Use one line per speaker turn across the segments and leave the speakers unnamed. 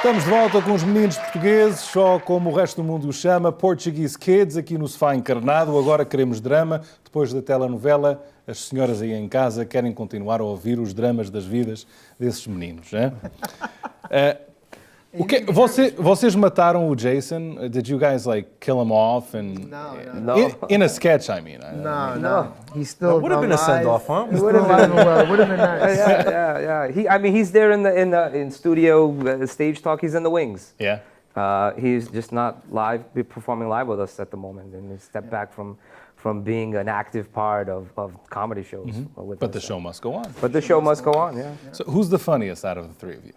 Estamos de volta com os meninos portugueses, só como o resto do mundo os chama, Portuguese Kids, aqui no sofá encarnado. Agora queremos drama. Depois da telenovela, as senhoras aí em casa querem continuar a ouvir os dramas das vidas desses meninos. Vocês mataram o Jason? Did you guys like kill him off? And
No.
In a sketch, I mean.
No.
He's still
Would have been a send-off, huh?
It would have been nice.
Yeah. He's there in studio stage talk. He's in the wings.
Yeah.
He's just not performing live with us at the moment, and he stepped back from being an active part of comedy shows.
But the show must go on.
But the show must go on. Yeah.
So who's the funniest out of the three of you?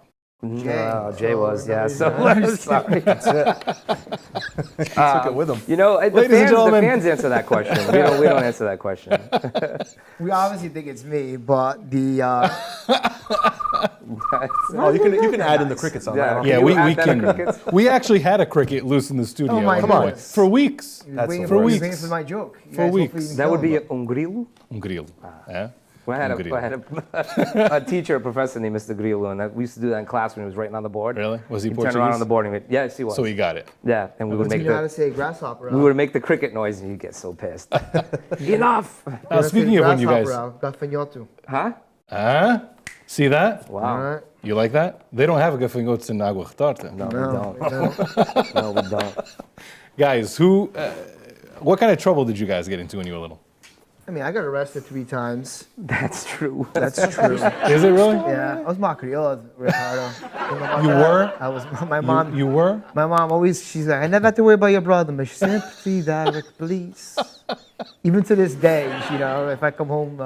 Jay was, yeah. So sorry.
That's it.
Took
it with him.
You know, the fans answer that question. We don't answer that question.
We obviously think it's me, but the
Oh, you can add in the crickets on that.
Yeah,
Can you
we
add that
can.
crickets?
We actually had a cricket loose in the studio
Oh my
at one point.
goodness.
For weeks.
waiting
for
for
weeks.
for my joke. You
For
guys
weeks.
hopefully
That would be
know,
un grilo.
Grilo. Yeah.
I had a teacher, a professor named Mr. Grillo, and we used to do that in class when he was writing on the board.
Really? Was he
He'd
Portuguese?
turn around on the board and he'd, yes, he was.
So he got it.
Yeah, and we would
but
make
you know how to
the
say grasshopper.
we would make the cricket noise, and he'd get so pissed. Enough!
Now, speaking of when you guys...
Gafanhoto.
Huh?
See that?
Wow.
All right.
You like that? They don't have a gafanhotos in Água Retorta.
No,
No,
we don't. No, we don't.
Guys, what kind of trouble did you guys get into when you were little?
I mean, I got arrested 3 times.
That's true.
That's true.
Is it really?
Yeah, I was Macriola, Ricardo.
You were?
I was. My mom.
You were?
My mom always. She's like, I never have to worry about your brother, but sympathy, Derrick, please. Even to this day, if I come home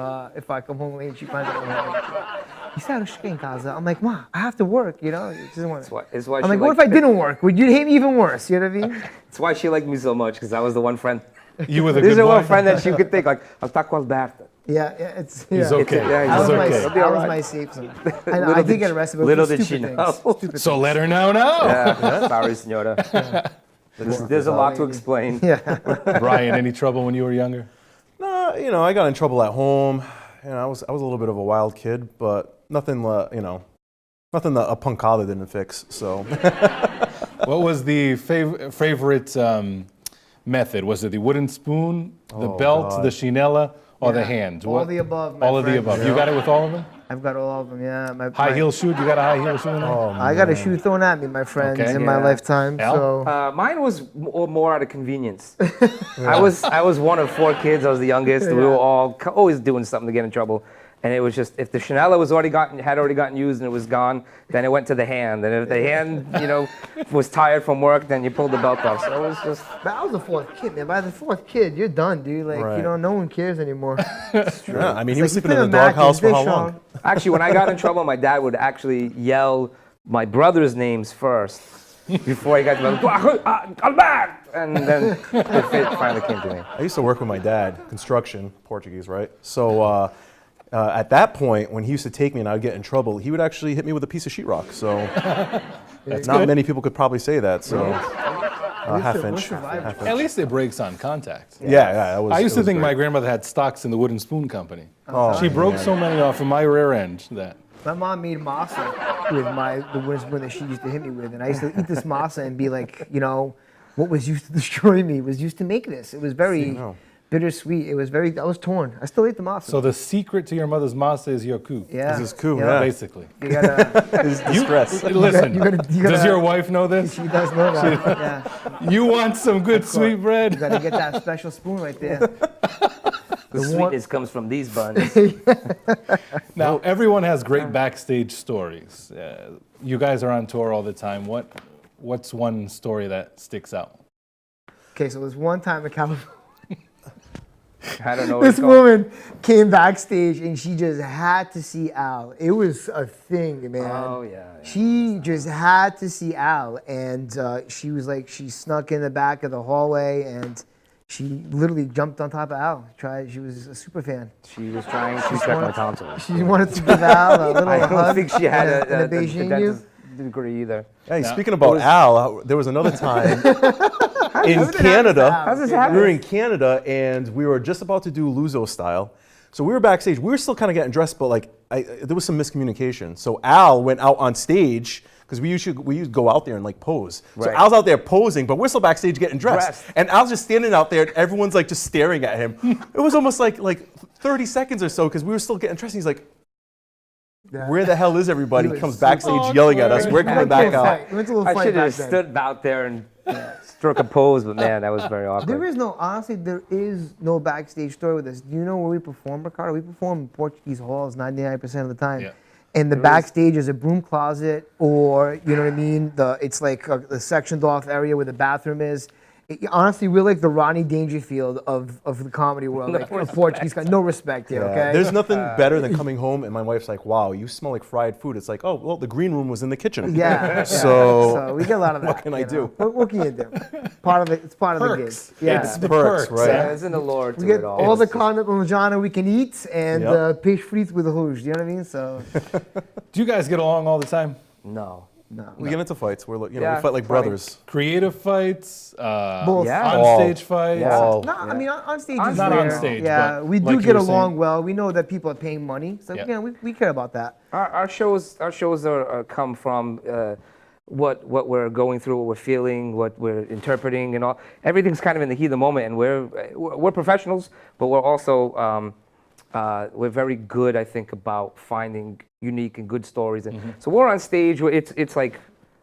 late, she finds out. You said I should in casa. I'm like, Ma, I have to work. She doesn't want to.
It's why
I'm
she
like, what if I didn't work? Would you hate me even worse? You know what I mean?
It's why she liked me so much, because I was the one friend.
You were the
This is
good
the one
boy?
friend that she could think, like, I'll talk with Alberto.
Yeah, it's.
He's
yeah.
okay.
Yeah,
He's
he's
okay.
It'll be
I
all
was
right.
my safe zone. I did get arrested, but
little
for
did
stupid
she
things.
know.
Stupid
So let her know now.
Yeah, sorry, senora. There's a lot to explain.
things. Yeah.
Brian, any trouble when you were younger?
No, I got in trouble at home. I was a little bit of a wild kid, but nothing that a pancada didn't fix. So.
What was the favorite method? Was it the wooden spoon, the belt,
God.
the chinela, or the
Yeah.
hand?
All the above, my
All of the
friend.
above. You got it with all of them?
I've got all of them. Yeah.
High heel shoe? You got a high heel shoe in there?
I got a shoe thrown at me, my friends,
Okay.
in my
Yeah.
lifetime.
Al?
So
Mine was more out of convenience. I was one of 4 kids. I was the youngest. We were all always doing something to get in trouble. And it was just, if the chinela had already gotten used and it was gone, then it went to the hand. And if the hand, was tired from work, then you pulled the belt off. So it was just.
but I was the 4th kid, man. By the 4th kid, you're done, dude. Like,
Right.
no one cares anymore.
Yeah, I mean, he was
Like,
sleeping in
you
the
couldn't
doghouse for
imagine
how
this,
long?
Actually, when I got in trouble, my dad would actually yell my brother's names first before he got to me. Albert! And then the fit finally came to me.
I used to work with my dad, construction, Portuguese, right? So at that point, when he used to take me and I would get in trouble, he would actually hit me with a piece of sheetrock. So not many people could probably say that. So half
we're
inch.
survivors.
Half
At
inch.
least it breaks on contact.
Yeah, that was.
I used
it
to
was
think my
great.
grandmother had stocks in the wooden spoon company.
Oh,
She broke
man.
so many off of my rear end that.
My mom made masa with the wooden spoon that she used to hit me with, and I used to eat this masa and be like, what was used to destroy me was used to make this. It was very
no.
bittersweet. It was very. I was torn. I still ate the masa.
So the secret to your mother's masa is your coup.
yeah,
This is cool,
yeah.
yeah.
Basically.
You gotta.
His distress.
Listen,
you gotta-
does your wife know this?
She does know that. Yeah,
You want some good sweet
you
bread?
gotta get that special spoon right there.
The sweetness comes from these buns.
Now, everyone has great backstage stories. You guys are on tour all the time. What's one story that sticks out?
Okay, so there's one time in California.
I don't know.
This woman came backstage and she just had to see Al. It was a thing, man.
Oh, yeah.
She just had to see Al, and she was like, she snuck in the back of the hallway, and she literally jumped on top of Al. She was a super fan.
She was trying to check my tonsils.
She wanted to give Al a little
I don't
hug
think she had
and
a
a Beijing
dentist degree either.
Hey, speaking about Al, there was another time in Canada.
How's
this
We
happen?
were in Canada and we were just about to do Luzo style. So we were backstage. We were still kind of getting dressed, but there was some miscommunication. So Al went out on stage because we used to go out there and like pose. So
Right.
Al's out there posing, but we're still backstage getting dressed.
Dressed.
And Al's just standing out there, and everyone's like just staring at him. It was almost like 30 seconds or so, because we were still getting dressed. And he's like, where the hell is everybody? He comes backstage yelling at us. We're coming back out.
It went to a little
I
fight
should have
back then.
stood out there and struck a pose, but man, that was very awkward.
There is no, honestly, there is no backstage story with this. Do you know where we perform, Ricardo? We perform in Portuguese halls 99% of the time.
Yeah.
And the backstage is a broom closet, or, you know what I mean? It's like the sectioned off area where the bathroom is. Honestly, we're like the Rodney Dangerfield of the comedy world. Like a Portuguese guy. No respect here, okay?
There's nothing better than coming home and my wife's like, wow, you smell like fried food. It's like, oh, well, the green room was in the kitchen.
Yeah.
So
we get a lot of that.
what can I do?
What can you do? Part of it. It's part of the gig.
Perks.
Yeah.
It's the
Perks,
perks,
right.
Yeah, it's in the lore to
We get
it
all the
It's just-
carne parmigiana we can eat and
Yep.
peixe frites with the rouge. You know what I mean? So,
Do you guys get along all the time?
No.
no.
we get into fights. We're like, we
Yeah,
fight like
funny.
brothers.
Creative fights,
Both.
Yeah.
on-stage fights.
Yeah.
All.
No, I mean, on stage
On-
is
Not
rare.
on stage,
Yeah,
but
we do
like you
get
were
along
saying.
well. We know that people are paying money. So,
Yeah.
yeah, we care about that.
Our shows are come from what we're going through, what we're feeling, what we're interpreting, and all. Everything's kind of in the heat of the moment, and we're professionals, but we're also we're very good, I think, about finding unique and good stories. And so we're on stage where it's like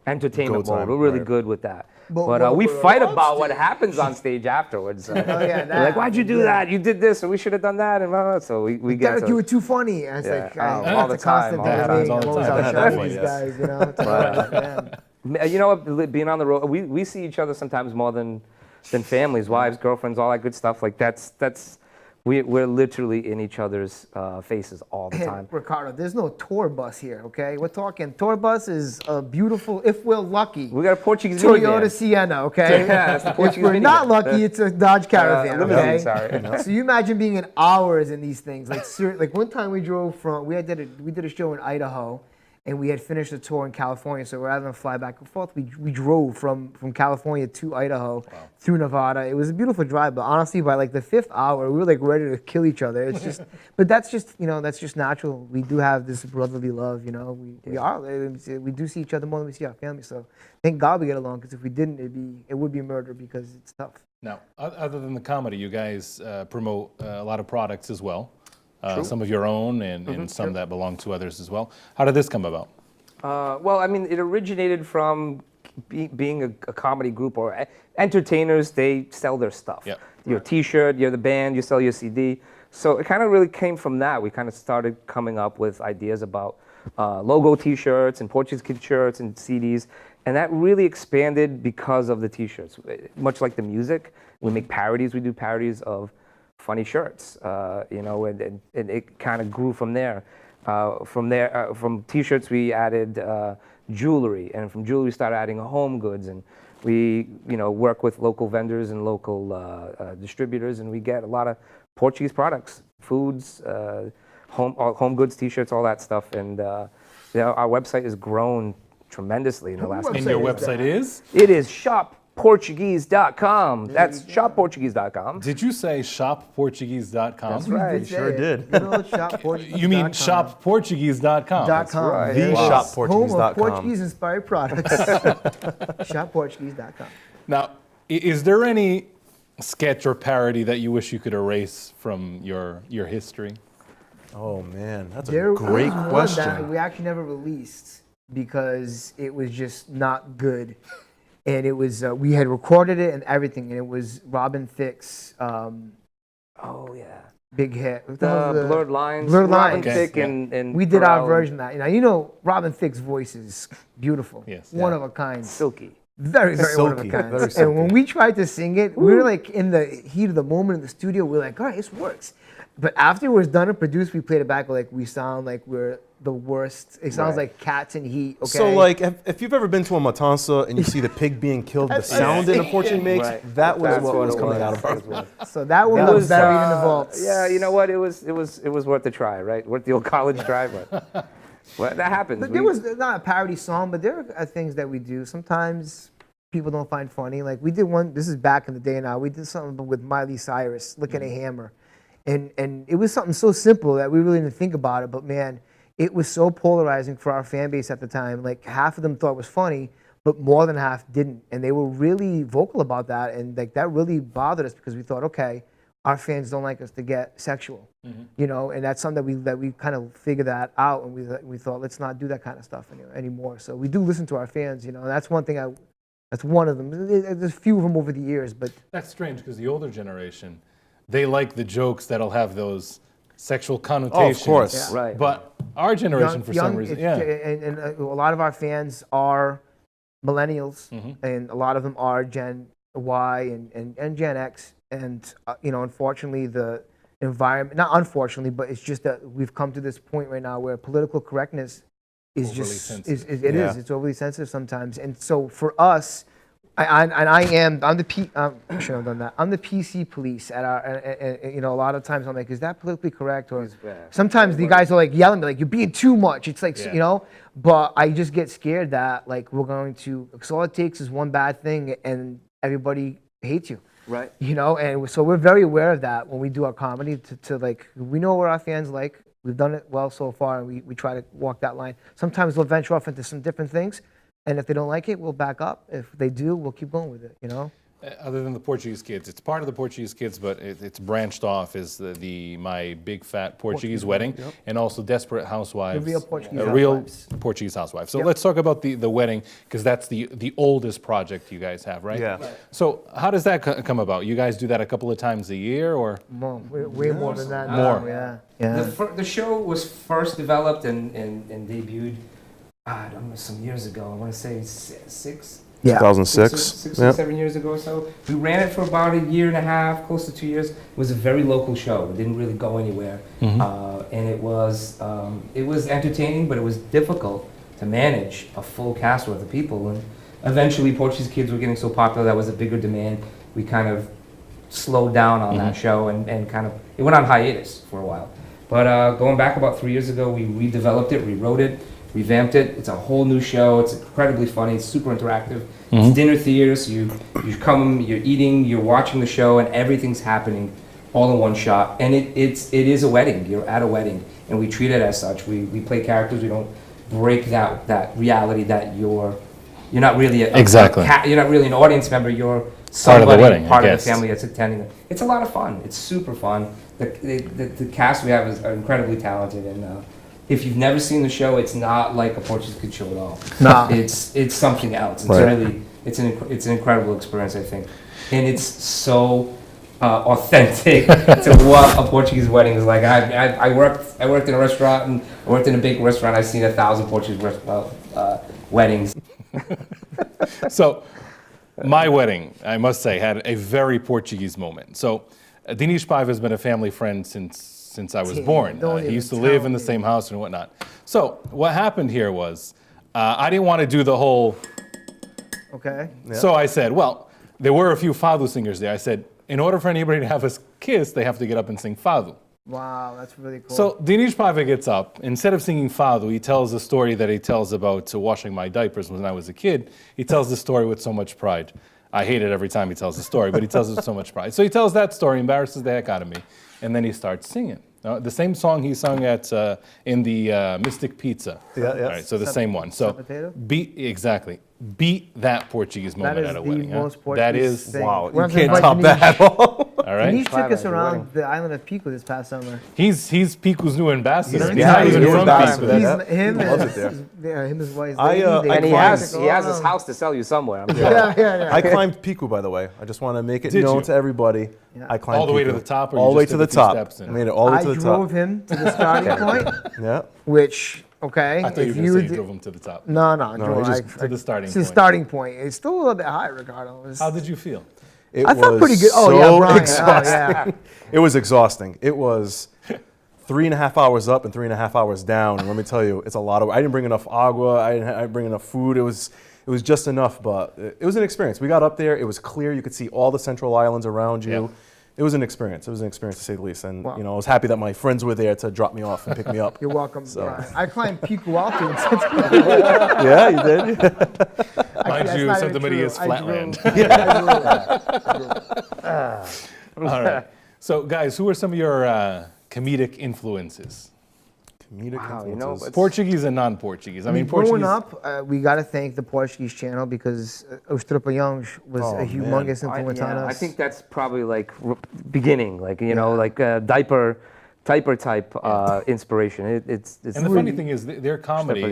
entertainment
Go
mode.
time,
We're really
right.
good with that.
But
But we
we're
fight
on
about what
stage.
happens on stage afterwards.
yeah,
We're
that
like, why'd you do
happens,
that? You did this, or we should have done that, and blah, blah, blah. So we get
Derrick,
to
you were too funny. And it's
Yeah.
like,
Oh, all the
it's a constant
time, all the
debate
time, all the
amongst
time.
our
Definitely,
these
yes.
guys, you know? It's like,
You know what? Being on the road, we see each other sometimes more than families, wives, girlfriends, all that good stuff. Like we're literally in each other's faces all the
Hey,
time.
Ricardo, there's no tour bus here, okay? We're talking tour bus is a beautiful, if we're lucky,
We got a Portuguese
Toyota
minivan.
Sienna, okay?
Yeah, it's the
If
Portuguese
we're not
minivan.
lucky, it's a Dodge Caravan,
limousine,
okay?
sorry.
So you imagine being in hours in these things. Like one time we drove from, we did a show in Idaho, and we had finished a tour in California. So rather than fly back and forth, we drove from California to Idaho through Nevada. It was a beautiful drive, but honestly, by like the 5th hour, we were like ready to kill each other. It's just, but that's just natural. We do have this brotherly love, you know. We do see each other more than we see our family. So thank God we get along, because if we didn't, it would be murder, because it's tough.
Now, other than the comedy, you guys promote a lot of products as well. Some of your own and some that belong to others as well. How did this come about?
Well, I mean, it originated from being a comedy group or entertainers. They sell their stuff.
Yep.
Your T-shirt, you're the band, you sell your CD. So it kind of really came from that. We kind of started coming up with ideas about logo T-shirts and Portuguese kid shirts and CDs, and that really expanded because of the T-shirts. Much like the music, we make parodies. We do parodies of funny shirts, and it kind of grew from there. From T-shirts, we added jewelry, and from jewelry, we started adding home goods, and we, work with local vendors and local distributors, and we get a lot of Portuguese products, foods, home goods, T-shirts, all that stuff, and our website has grown tremendously in the last.
And your website is?
It is shopportuguese.com. That's shopportuguese.com.
Did you say shopportuguese.com?
That's right.
We
sure did.
Good old shopportuguese.com.
You mean shopportuguese.com?
.com.
right.
The
Yes.
shopportuguese.com.
Home of Portuguese-inspired products. shopportuguese.com.
Now, is there any sketch or parody that you wish you could erase from your history?
Oh man, that's a
There
great
was one that
question.
we actually never released because it was just not good. And it was, we had recorded it and everything, and it was Robin Thicke's
Oh, yeah.
big hit. What
The
hell was
Blurred Lines.
Blurred
Robin
Lines.
Thicke
Okay.
and
We did our
Pharrell.
version of that. Now, Robin Thicke's voice is beautiful.
Yes.
One of a kind.
Silky.
Very, very one of a
Silky,
kind.
very
And when
silky.
we tried to sing it, we were like in the heat of the moment in the studio. We were like, all right, this works. But after it was done and produced, we played it back. We're like, we sound like we're the worst. It sounds
Right.
like cats in heat. Okay.
So like, if you've ever been to a matanza and you see the pig being killed, the sound it unfortunately makes,
Right.
that was
That's
what was
it
coming out of our
That's what it was.
So that one
That
was buried in the vaults.
Yeah, you know what? It was worth the try, right? Worth the old college try, but well, that happens.
But there was not a parody song, but there are things that we do. Sometimes people don't find funny. Like we did one, this is back in the day now, we did something with Miley Cyrus, Licking a Hammer. And it was something so simple that we really didn't think about it, but man, it was so polarizing for our fan base at the time. Like half of them thought it was funny, but more than half didn't. And they were really vocal about that. And like that really bothered us because we thought, okay, our fans don't like us to get sexual, you know, and that's something that we kind of figured that out. And we thought, let's not do that kind of stuff anymore. So we do listen to our fans, you know, and that's one thing that's one of them. There's a few of them over the years, but.
That's strange because the older generation, they like the jokes that'll have those sexual connotations.
Oh, of course.
Yeah.
Right.
But our generation, for some reason,
and a lot of our fans are millennials, and a lot of them are Gen Y and Gen X. And, you know, unfortunately, the environment, not unfortunately, but it's just that we've come to this point right now where political correctness is
Overly
just,
sensitive.
it's overly sensitive sometimes. And so for us, I'm the PC police at our, you know, a lot of times I'm like, is that politically correct? Or sometimes the guys are like yelling at me, like, you're being too much. It's like, you know, but I just get scared that like we're going to, because all it takes is one bad thing and everybody hates you.
Right.
You know, and so we're very aware of that when we do our comedy to like, we know what our fans like. We've done it well so far, and we try to walk that line. Sometimes we'll venture off into some different things, and if they don't like it, we'll back up. If they do, we'll keep going with it, you know?
Other than the Portuguese Kids, it's part of the Portuguese Kids, but it's branched off is the My Big Fat Portuguese Wedding, and also Desperate Housewives.
The Real Portuguese
Real
Housewives.
Portuguese Housewives. So let's talk about the wedding, because that's the oldest project you guys have, right?
Yeah. Right.
So how does that come about? You guys do that a couple of times a year, or?
Way more than that.
More.
Now, yeah.
The show was first developed and debuted some years ago. I want to say six
2006.
Six or 7 years ago or so. We ran it for about a year and a half, close to 2 years. It was a very local show. It didn't really go anywhere. And it was entertaining, but it was difficult to manage a full cast worth of people. And eventually Portuguese Kids were getting so popular that was a bigger demand. We kind of slowed down on that show and kind of, it went on hiatus for a while. But going back about 3 years ago, we redeveloped it, rewrote it, revamped it. It's a whole new show. It's incredibly funny. It's super interactive. It's dinner theater, so you come, you're eating, you're watching the show, and everything's happening all in one shot. And it is a wedding. You're at a wedding, and we treat it as such. We play characters. We don't break that reality that you're not really you're not really an audience member. You're somebody,
part of the wedding,
part of the family that's attending it. It's a lot of fun. It's super fun. The cast we have are incredibly talented, and if you've never seen the show, it's not like a Portuguese Kid show at all.
No.
It's something else. It's
Right.
it's an incredible experience, I think, and it's so authentic to what a Portuguese wedding is like. I worked in a restaurant, and I worked in a big restaurant. I've seen 1,000 Portuguese weddings.
So, my wedding, I must say, had a very Portuguese moment. So, Dinis Paiva has been a family friend since I was born.
Don't
He
even
used to live
tell
in the
me.
same house and whatnot. So, what happened here was, I didn't want to do the whole.
Okay.
So I said, well, there were a few fado singers there. I said, in order for anybody to have a kiss, they have to get up and sing fado.
Wow, that's really cool.
So Dinis Paiva gets up. Instead of singing fado, he tells a story that he tells about washing my diapers when I was a kid. He tells the story with so much pride. I hate it every time he tells the story, but he tells it with so much pride. So he tells that story, embarrasses the heck out of me, and then he starts singing. The same song he sung in the Mystic Pizza.
Yeah, yeah.
All right, so the same one. So
potato?
beat that Portuguese moment
is
at a
the
wedding.
most
That
Portuguese
is
thing.
Wow,
We're
you
not gonna
can't
invite
top that at all.
all right.
Denise took
Five
us
at your
around
wedding.
the island of Pico this past summer.
He's Pico's new ambassador.
Yeah,
He's not even
he's
from
ambassador.
Pico.
He's-
That's-
him
He loves
and
it there.
him and his wife.
I
And he
climbed-
has his house to sell you somewhere. I'm sure.
Yeah.
I climbed Pico, by the way. I just want to make it
Did
known
you?
to everybody.
Yeah.
I climbed
All the way to
Pico.
the top, or
all
you
the way
just
to
did
the
the few
top.
steps in?
I made it all the way
I
to the
drove
top.
him to the starting point,
Yeah.
which, okay.
I thought you were
if
going to say you
did-
drove him to the top.
No,
he just
to the starting
It's the
point.
starting point. It's still a little bit high, Ricardo.
How did you feel?
It
I felt
was
pretty good. Oh,
so
yeah, Brian.
exhausting.
Oh, yeah.
It was exhausting. It was 3.5 hours up and 3.5 hours down. And let me tell you, it's a lot of. I didn't bring enough agua. I didn't bring enough food. It was just enough, but it was an experience. We got up there. It was clear. You could see all the central islands around you.
Yeah.
It was an experience. It was an experience to say the least. And
Wow.
I was happy that my friends were there to drop me off and pick me up.
You're welcome,
So-
Brian. I climbed Pico Alto in
Yeah, you did.
Mind
That's
you,
not
Santa
even
Maria
true.
is
I
flatland.
drove.
All right. So, guys, who are some of your comedic influences?
comedic
Wow, you
influences.
know, it's-
Portuguese and non-Portuguese. I mean,
growing
Portuguese.
up, we got to thank the Portuguese channel because Os Trapalhões was
Oh,
a
man.
humongous influence on us.
I think that's probably like beginning, like you know, like diaper type inspiration. It's
And the funny thing is, their comedy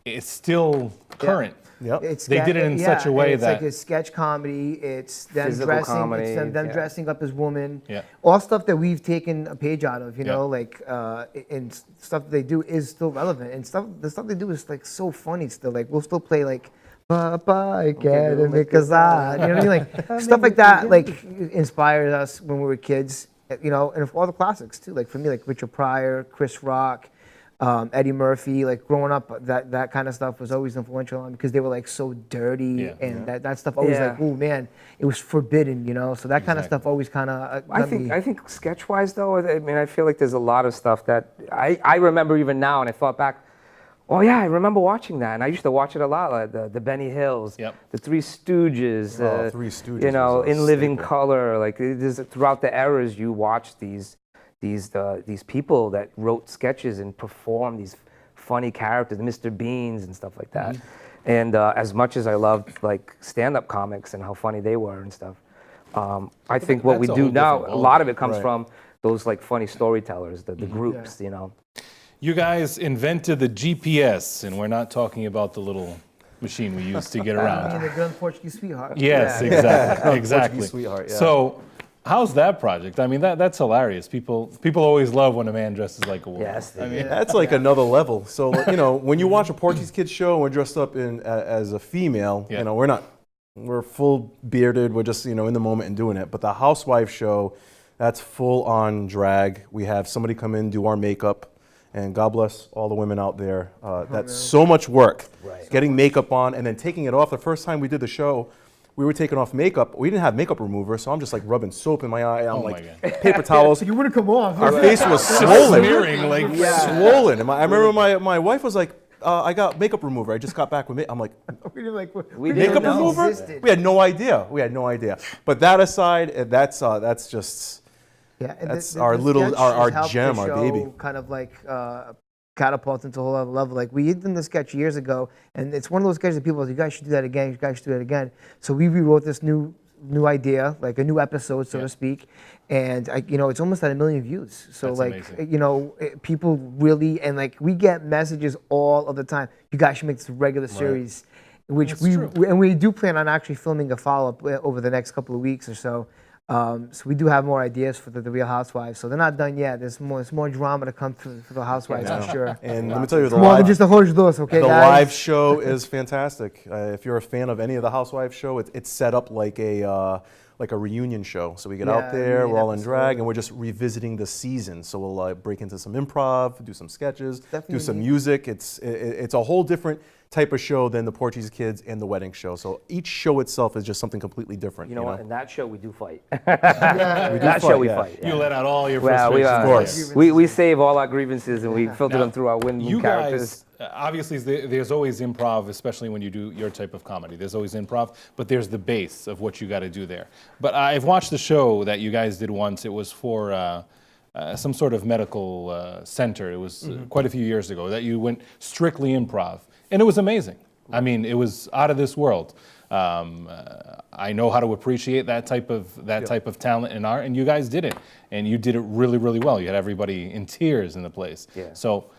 is still current.
Yep.
They did it in such a way
it's
that-
like a sketch comedy. It's them
Physical
dressing.
comedy,
It's them
yeah.
dressing up as women.
Yeah.
All stuff that we've taken a page out of. You
Yeah.
know, like and stuff that they do is still relevant. And the stuff they do is like so funny still. Like we'll still play like. Papa, I can't make a sound. You know what I mean? Like stuff like that, like inspired us when we were kids. You know, and all the classics too. Like for me, like Richard Pryor, Chris Rock. Eddie Murphy, like growing up, that kind of stuff was always influential on me because they were like so dirty and that stuff always like, oh man, it was forbidden, you know. So that kind of stuff always kind of.
I think sketch-wise though, I mean, I feel like there's a lot of stuff that I remember even now, and I thought back. Oh yeah, I remember watching that, and I used to watch it a lot, like the Benny Hills, the Three Stooges,
Three Stooges
you know,
was a
In Living
staple.
Color. Like throughout the eras, you watch these people that wrote sketches and performed these funny characters, Mr. Beans and stuff like that. And as much as I loved like stand-up comics and how funny they were and stuff, I think what we
that's a
do
whole
now,
different
a lot of it comes
Right.
from those like funny storytellers, the groups, you know.
You guys invented the GPS, and we're not talking about the little machine we used to get around.
the good Portuguese sweetheart.
Yes,
Yeah.
exactly, exactly.
Portuguese sweetheart, yeah.
So, how's that project? I mean, that's hilarious. People always love when a man dresses like a woman.
Yes, they
I mean,
That's like another level. So you know, when you watch a Portuguese kids show and we're dressed up as a female,
Yeah.
you know, we're full bearded. We're just in the moment and doing it. But the housewife show, that's full on drag. We have somebody come in, do our makeup. And God bless all the women out there. That's so much work.
Right.
Getting makeup on and then taking it off. The first time we did the show, we were taking off makeup. We didn't have makeup remover, so I'm just like rubbing soap in my eye. I'm
Oh my
like
God.
paper towels.
You wouldn't come off.
Our face was swollen.
smearing like
Swollen. And I remember my wife was like, I got makeup remover. I just got back with me. I'm like,
We didn't like.
We
didn't
didn't
makeup
know it
know.
remover?
existed.
We had no idea. But that aside, that's just
Yeah, and
That's our little-
sketch
our
has helped
gem,
the
our
show
baby.
Kind of like catapult into a whole other level. Like we did the sketch years ago, and it's one of those sketches that people are like, you guys should do that again. You guys should do that again. So we rewrote this new idea, like a new episode, so to speak, and it's almost at 1 million views. So
That's
like
amazing.
people really, and like we get messages all of the time. You guys should make this a regular series. Which
That's
we
true.
and we do plan on actually filming a follow-up over the next couple of weeks or so. So we do have more ideas for the Real Housewives. So they're not done yet. There's more drama to come for the Housewives for sure.
and let me tell you,
It's more than just a horse dos, okay,
the
guys?
live show is fantastic. If you're a fan of any of the Housewives show, it's set up like a reunion show. So we get out there,
reunion
we're all in
episode.
drag, and we're just revisiting the season. So we'll break into some improv, do some sketches,
Definitely
do some
neat.
music. It's a whole different type of show than the Portuguese Kids and the wedding show. So each show itself is just something completely different.
You know what? In that show, we do fight.
We do
That show, we
yeah.
fight.
You let out all your
Well,
frustrations.
Of course.
we save all our grievances and we filter
Now,
them through our win
You
characters.
guys, obviously, there's always improv, especially when you do your type of comedy. There's always improv, but there's the base of what you got to do there. But I've watched the show that you guys did once. It was for some sort of medical center. It was quite a few years ago that you went strictly improv, and it was amazing. I mean, it was out of this world. I know how to appreciate that type of talent and art, and you guys did it, and you did it really, really well. You had everybody in tears in the place.
Yeah.
So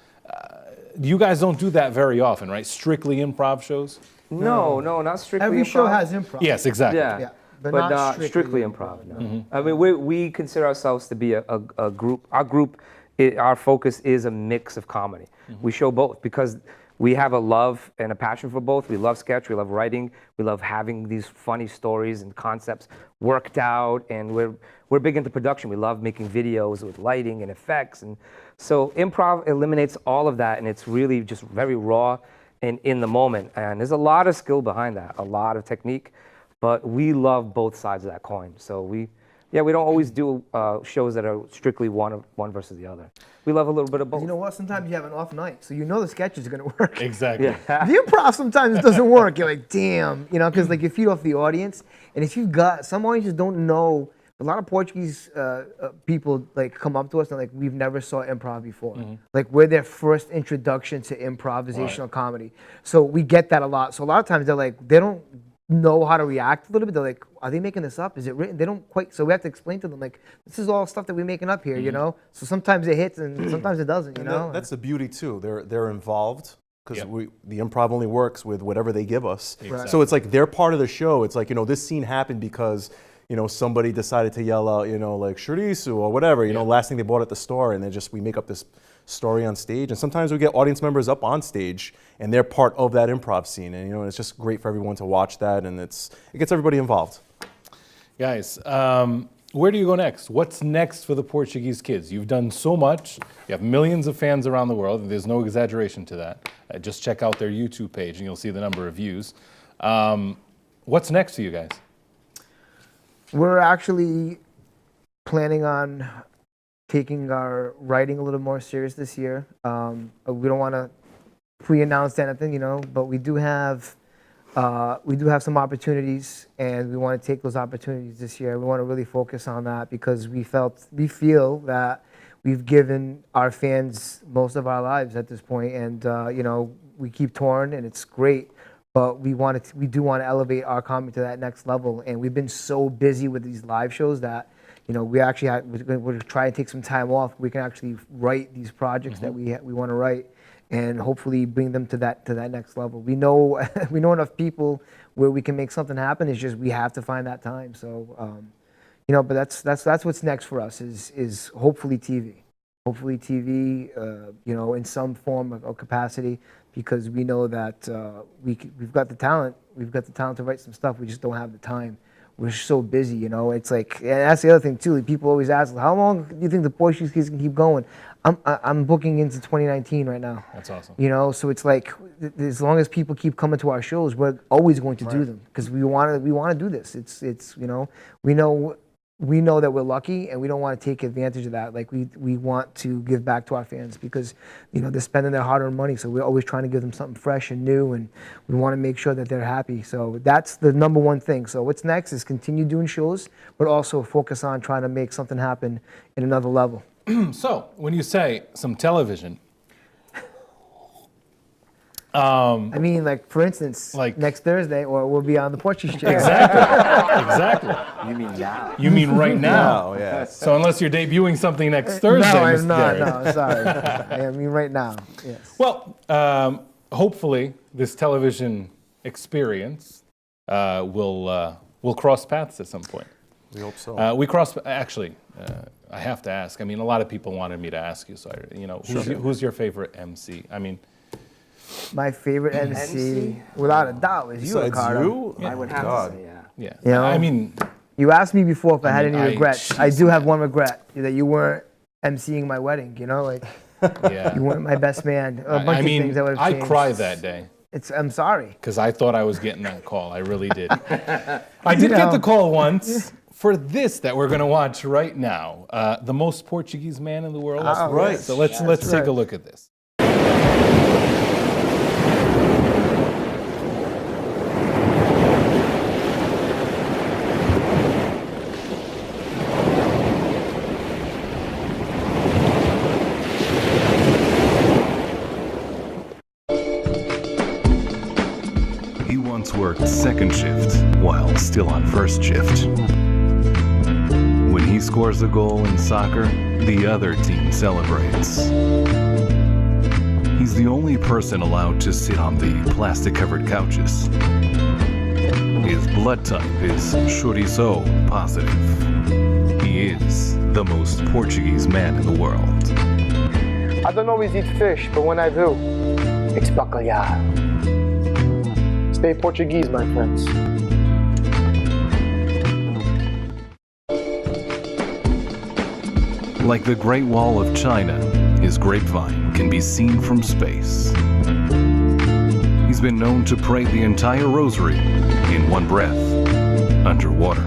you guys don't do that very often, right? Strictly improv shows?
No, not strictly
Every show
improv.
has improv.
Yes, exactly.
Yeah,
Yeah,
but,
but not
not
strictly
strictly improv. No. I mean, we consider ourselves to be a group. Our group, our focus is a mix of comedy. We show both because we have a love and a passion for both. We love sketch, we love writing, we love having these funny stories and concepts worked out, and we're big into production. We love making videos with lighting and effects, and so improv eliminates all of that, and it's really just very raw and in the moment. And there's a lot of skill behind that, a lot of technique, but we love both sides of that coin. So we don't always do shows that are strictly one versus the other. We love a little bit of both.
You know what? Sometimes you have an off night, so you know the sketch is going to work.
Exactly.
Yeah.
The improv sometimes doesn't work. You're like, damn, because like you feed off the audience, and if you've got some audiences don't know a lot of Portuguese people like come up to us and like we've never saw improv before. Like we're their first introduction to improvisational comedy. So we get that a lot. So a lot of times they're like they don't know how to react a little bit. They're like, are they making this up? Is it written? They don't quite. So we have to explain to them like this is all stuff that we're making up here, you know. So sometimes it hits and sometimes it doesn't, you know.
That's the beauty too. They're involved. Because the improv only works with whatever they give us.
Exactly.
So it's like they're part of the show. It's like, you know, this scene happened because, you know, somebody decided to yell out, you know, like chorizo or whatever, you know, last thing they bought at the store, and we make up this story on stage. And sometimes we get audience members up on stage and they're part of that improv scene. And, you know, it's just great for everyone to watch that, and it gets everybody involved.
Guys, where do you go next? What's next for the Portuguese kids? You've done so much. You have millions of fans around the world. There's no exaggeration to that. Just check out their YouTube page and you'll see the number of views. What's next for you guys?
We're actually planning on taking our writing a little more serious this year. We don't want to pre-announce anything, you know, but we do have some opportunities, and we want to take those opportunities this year. We want to really focus on that because we feel that we've given our fans most of our lives at this point, and you know, we keep touring, and it's great. But we do want to elevate our comedy to that next level, and we've been so busy with these live shows that, you know, we're trying to take some time off. We can actually write these projects that we want to write, and hopefully bring them to that next level. We know enough people where we can make something happen. It's just we have to find that time. So, you know, but that's what's next for us is hopefully TV. Hopefully TV, you know, in some form or capacity, because we know that we've got the talent. We've got the talent to write some stuff. We just don't have the time. We're so busy, you know. It's like, and that's the other thing too. Like, people always ask, how long do you think the Portuguese kids can keep going? I'm booking into 2019 right now.
That's awesome.
You know, so it's like, as long as people keep coming to our shows, we're always going to do them because we want to do this. It's you know, we know that we're lucky, and we don't want to take advantage of that. Like we want to give back to our fans because, you know, they're spending their hard-earned money. So we're always trying to give them something fresh and new, and we want to make sure that they're happy. So that's the number one thing. So what's next is continue doing shows, but also focus on trying to make something happen in another level.
So when you say some television,
I mean, like, for instance,
Like-
next Thursday, or we'll be on the Portuguese channel.
exactly.
You mean now?
You mean right now?
Oh, yeah.
So unless you're debuting something next Thursday,
No,
Mr.
I'm not.
Derrick.
No, sorry. I mean, right now. Yes.
Well, hopefully this television experience will cross paths at some point.
We hope so.
I have to ask. I mean, a lot of people wanted me to ask you, so who's your favorite MC? I mean,
My favorite MC, without a doubt, is you,
Besides
Ricardo.
you?
I would have
God.
to say, yeah.
yeah.
You know?
I mean,
You asked me before if I had
mean,
any regrets. I do have one regret, that you weren't MCing my wedding, you know? Like,
yeah.
you weren't my best man. A bunch
I
of
mean,
things I would have
I
changed.
cried that day
I'm sorry.
because I thought I was getting that call. I really did. I did get the call once for this that we're going to watch right now. The most Portuguese man in the world.
That's right.
So let's take a look at this.
He once worked second shift while still on first shift. When he scores a goal in soccer, the other team celebrates. He's the only person allowed to sit on the plastic-covered couches. His blood type is chorizo positive. He is the most Portuguese man in the world.
I don't always eat fish, but when I do, it's bacalhau. Stay Portuguese, my friends.
Like the Great Wall of China, his grapevine can be seen from space. He's been known to pray the entire rosary in one breath, underwater.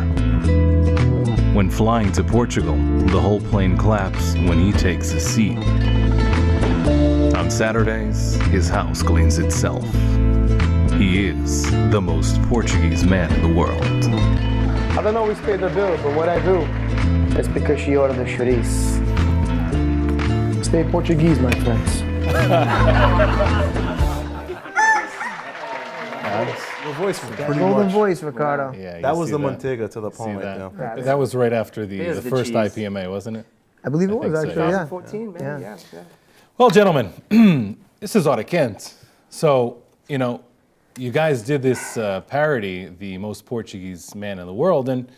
When flying to Portugal, the whole plane claps when he takes a seat. On Saturdays, his house cleans itself. He is the most Portuguese man in the world.
I don't always pay the bill, but what I do, it's because she ordered the chouriço. Stay Portuguese, my friends.
Your voice was pretty
Golden
much.
voice, Ricardo.
Yeah,
That
you
was
see
the Montega to the
See
poem right
that?
there.
That was right after the
Here's the
first
cheese.
IPMA, wasn't it?
I believe it was
think so,
actually, yeah.
2014, maybe. Yeah.
Yeah.
Well, gentlemen, this is HORA QUENTE. So, you know, you guys did this parody, The Most Portuguese Man in the World, and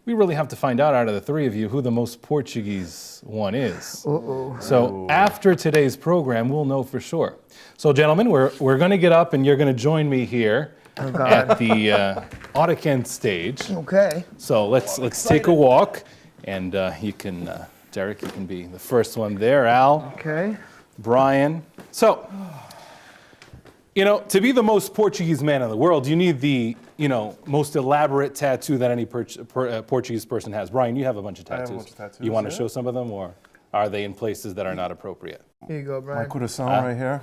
we really have to find out of the three of you who the most Portuguese one is. So after today's program, we'll know for sure. So, gentlemen, we're going to get up and you're going to join me here at the HORA QUENTE stage.
Okay.
So let's take a walk, and you can, Derrick, you can be the first one there. Al,
Okay.
Brian. So, you know, to be the most Portuguese man in the world, you need the, you know, most elaborate tattoo that any Portuguese person has. Brian, you have a bunch of tattoos.
have a bunch of tattoos,
You want to
yeah.
show some of them, or are they in places that are not appropriate?
Here you go,
My
Brian.
coração right here.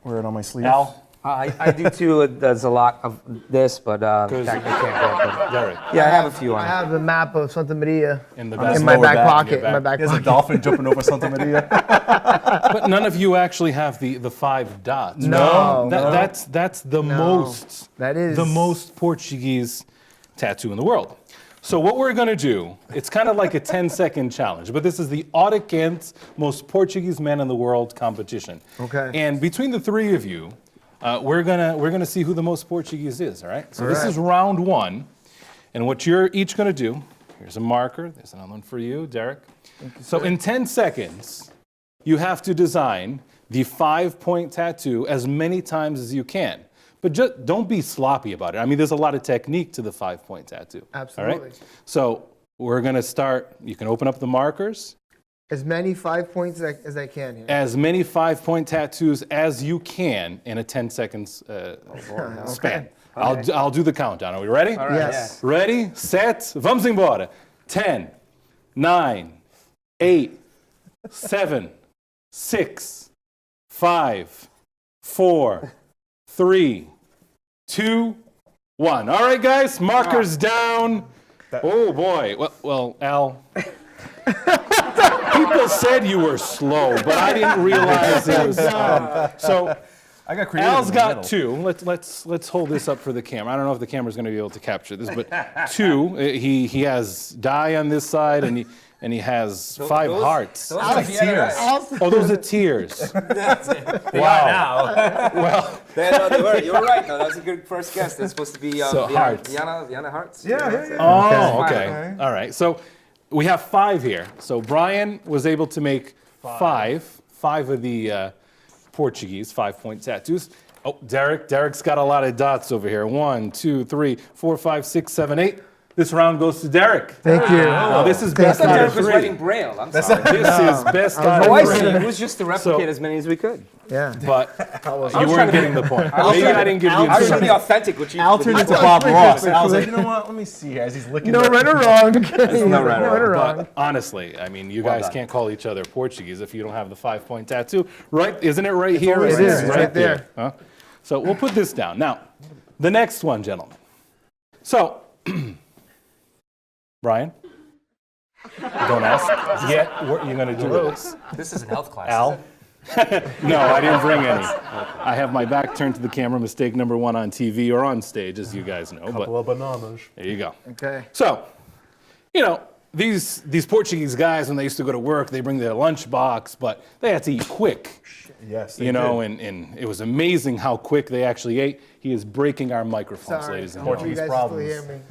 Wear it on my sleeve.
Al,
I do too. There's a lot of this, but I can't get it. But
Derrick,
yeah, I have a few
I
on.
have a map of Santa Maria
in the
in my
lower
back
back,
pocket.
your
In my
back.
back
There's a
pocket.
dolphin jumping over Santa Maria.
But none of you actually have the 5 dots.
No.
That's the most.
That is
the most Portuguese tattoo in the world. So what we're going to do, it's kind of like a 10-second challenge, but this is the HORA QUENTE Most Portuguese Man in the World competition.
Okay.
And between the three of you, we're gonna see who the most Portuguese is. All right. So this
right.
is round 1, and what you're each going to do. Here's a marker. There's another one for you, Derrick. So in 10 seconds, you have to design the 5-point tattoo as many times as you can. But just don't be sloppy about it. I mean, there's a lot of technique to the 5-point tattoo.
Absolutely.
All right? So we're going to start. You can open up the markers.
as many 5 points as I can here.
As many 5-point tattoos as you can in a 10 seconds span. I'll do the countdown. Are we ready?
All right,
Yes.
Ready, set, vamos embora. 10, 9, 8, 7, 6, 5, 4, 3, 2, 1. All right, guys, markers down. Oh boy. Well, Al. People said you were slow, but I didn't realize it was. So
I got creative.
Al's
in the
got
middle.
2. Let's hold this up for the camera. I don't know if the camera's going to be able to capture this, but 2. He has die on this side, and he has 5 hearts.
Those are tears.
Oh, those are tears.
Wow.
Well,
They were. You were right, though. That was a good first guess. They're supposed to be
So hearts.
Vienna hearts.
Yeah.
oh,
Okay.
okay. All right. So we have 5 here. So Brian was able to make 5 of the Portuguese 5-point tattoos. Oh, Derrick's got a lot of dots over here. 1, 2, 3, 4, 5, 6, 7, 8. This round goes to Derrick.
Thank you.
Now, this is
Thank
best
you.
out
Derrick
of
was
3.
writing Braille. I'm sorry.
This is best out
Oh, I
of
see.
3.
It was just to replicate
So-
as many as we could.
Yeah.
But you weren't getting the point. Maybe I didn't give you
I was
the
trying to be authentic with you.
Al turned into Bob Ross. I was like, you know what? Let me see here as he's licking.
No
the-
right or wrong.
no right or wrong.
But honestly, I mean, you guys
done.
can't call each other Portuguese if you don't have the 5-point tattoo, right? Isn't it right here?
It is. It's right there.
Huh? So we'll put this down. Now, the next one, gentlemen. So, Brian, don't ask yet what you're going to do with this.
This is an health class.
Al? No, I didn't bring any. I have my back turned to the camera, mistake number 1 on TV or on stage, as you guys know. But
Couple of bananas.
there you go.
Okay.
So, you know, these Portuguese guys, when they used to go to work, they bring their lunchbox, but they had to eat quick,
Yes.
you know, and it was amazing how quick they actually ate. He is breaking our microphones,
Sorry.
ladies and
I hope
gentlemen.
you guys
problems.
still hear me.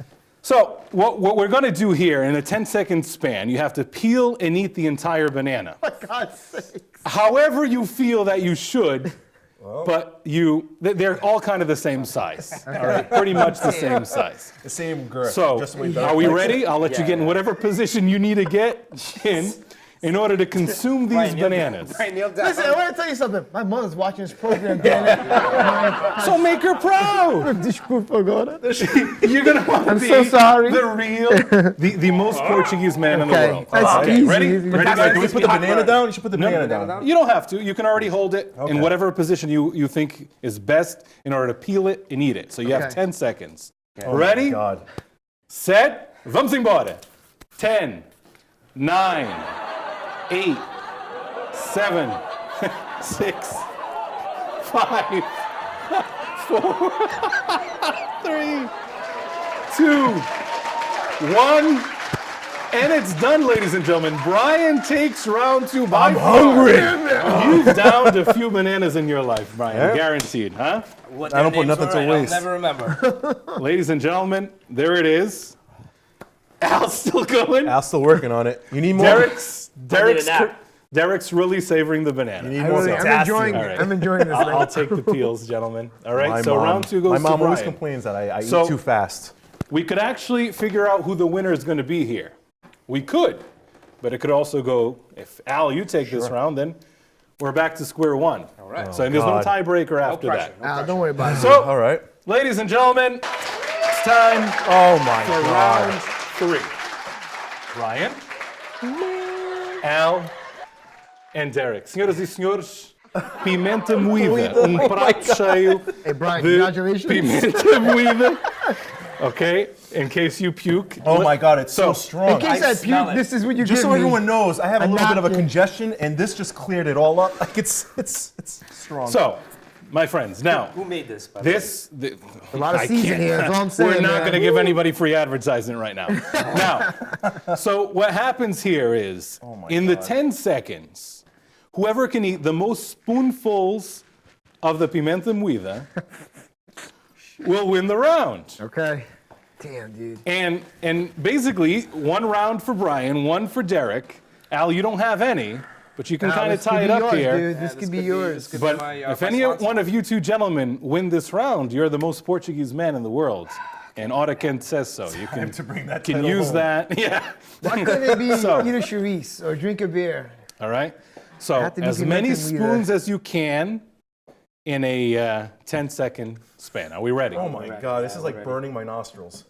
So, what we're going to do here, in a 10-second span, you have to peel and eat the entire banana.
For God's sake.
However you feel that you should, but they're all kind of the same size, all right? Pretty much the same size.
The same girth.
So,
just the way
are we
Derek
ready? I'll let you get in whatever position you need to get in order to consume these bananas.
Right, kneel down.
Listen, I want to tell you something. My mother's watching this program, damn
So make her proud.
it. Desculpa agora.
You're gonna want to
I'm
be
so sorry.
the real, the most Portuguese man in the
Okay,
world.
that's
Okay,
easy,
ready?
easy.
Ready,
Like,
guys?
do we put the banana down? You should put the banana down.
You don't have to. You can already hold it in
Okay.
whatever position you think is best in order to peel it and eat it. So you have
Okay.
10 seconds.
Oh my
Ready?
God.
set, vamos embora. 10, 9, 8, 7, 6, 5, 4, 3, 2, 1. And it's done, ladies and gentlemen. Brian takes round 2 by
I'm
far.
hungry.
You've downed a few bananas in your life, Brian.
Yeah.
Guaranteed, huh?
What
I don't
their
put
names
nothing
were,
to
I'll
waste.
never remember.
Ladies and gentlemen, there it is. Al's still going.
Al's still working on it. You need more?
Derek's really savoring the banana.
You need more
I'm
potassium.
enjoying
All
it.
right.
I'm enjoying this
I'll
thing.
take the peels, gentlemen. All right,
My
so
mom.
round 2 goes
My
to
mom always
Brian.
complains that I
So-
eat too fast.
We could actually figure out who the winner is going to be here. We could, but it could also go, if Al, you take this round, then we're back to square one. All
right.
So there's no
God.
tiebreaker after
pressure,
that.
Al, don't worry about it.
So,
All right.
ladies and gentlemen, it's time
Oh my
for
God.
round 3. Brian, Al, and Derrick. Senhoras e senhores, pimenta moída. Prato cheio
Hey, Brian,
de
congratulations.
pimenta moída. Okay, in case you puke.
Oh my God, it's so
So-
strong.
In case I
smell
puke,
it.
this is what you
Just
give
so
me.
everyone knows, I have a
A
little bit of a
napkin.
congestion, and this just cleared it all up. Like it's strong.
So, my friends, now,
Who made this? By the way?
A lot of
I
season
can't-
here, that's all I'm saying.
We're not
man.
going to give anybody free advertising right now. Now, so what happens here is, in the 10 seconds, whoever can eat the most spoonfuls of the pimenta moída will win the round.
Okay. Damn, dude.
And basically, 1 round for Brian, 1 for Derrick. Al, you don't have any, but you can
Al,
kind of
this could
tie
be
it up
yours,
here.
Dude. This could be yours.
But if any one of you 2 gentlemen win this round, you're the most Portuguese man in the world. And HORA QUENTE says so. You can,
to bring that
can
title
use
home.
that. Yeah.
Why couldn't it be
So-
eat a chorizo or drink a beer?
All right. So
Have to be
as many
pimenta moída.
spoons as you can in a 10-second span. Are we ready?
Oh my God, this is like burning my nostrils.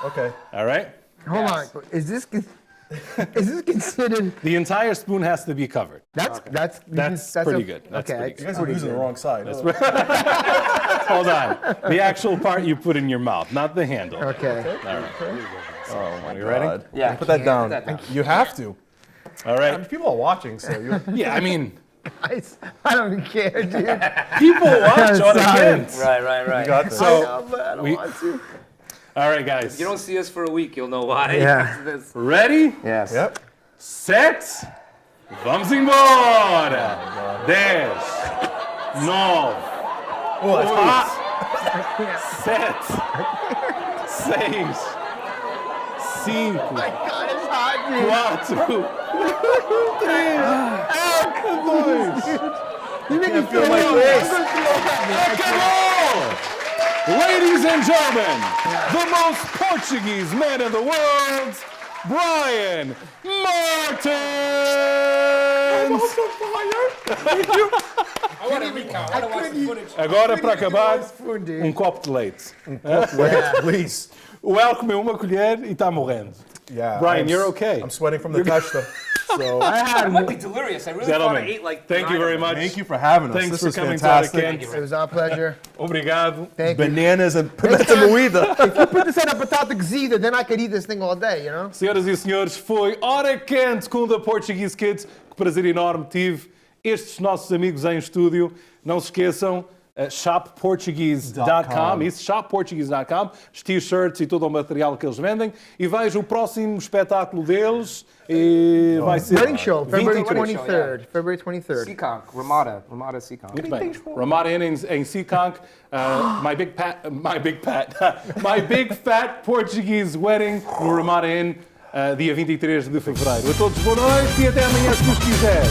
Okay.
All right.
Hold on. Is this considered?
The entire spoon has to be covered.
That's
pretty good. That's
okay.
pretty good.
You guys are using the wrong side.
Hold on. The actual part you put in your mouth, not the handle.
Okay.
All right.
Oh my
You ready?
God.
Yeah.
Put that down.
Put that down.
You have to.
All right.
People are watching, so you.
Yeah, I mean,
I don't even care, dude.
people watch HORA
Sorry.
QUENTE.
Right.
got this.
So,
but I don't
we-
want to.
all right, guys.
You don't see us for a week, you'll know why.
Yeah.
This-
Ready?
Yes.
Yep.
Set. Vamos embora. 10, 9,
Oh, it's hot.
7, 6, 5,
God, it's hot, dude.
4, 3, 2.
You make me feel
feel my
like
face.
Ladies and gentlemen, the most Portuguese man in the world, Brian Martins! Agora, para acabar, copo de leite.
Please.
O El comeu uma colher e está morrendo.
Yeah.
Brian, you're okay.
I'm sweating from the touch, though. So
I might be delirious. I really thought I
Gentlemen,
ate like
thank you
9
very
of them.
much.
thank you for having us.
Thanks
this
for
was
coming to HORA
fantastic.
QUENTE.
It was our pleasure.
Obrigado.
Thank you.
Bananas and pimenta moída.
If you put this on a batata cozida, then I could eat this thing all day, you know?
Senhoras e senhores, foi HORA QUENTE com the Portuguese Kids. Que prazer enorme tive estes nossos amigos em estúdio. Não se esqueçam, shopportuguese.com, isso, shopportuguese.com, os t-shirts e todo o material que eles vendem. E vejam o próximo espetáculo deles. E vai ser
Wedding show, February
23.
23rd. February 23rd.
Seekonk, Ramada Seekonk.
Muito bem. Ramada Inn em Seekonk. My big fat Portuguese wedding no Ramada Inn, dia 23 de fevereiro. A todos boa noite e até amanhã se Deus quiser.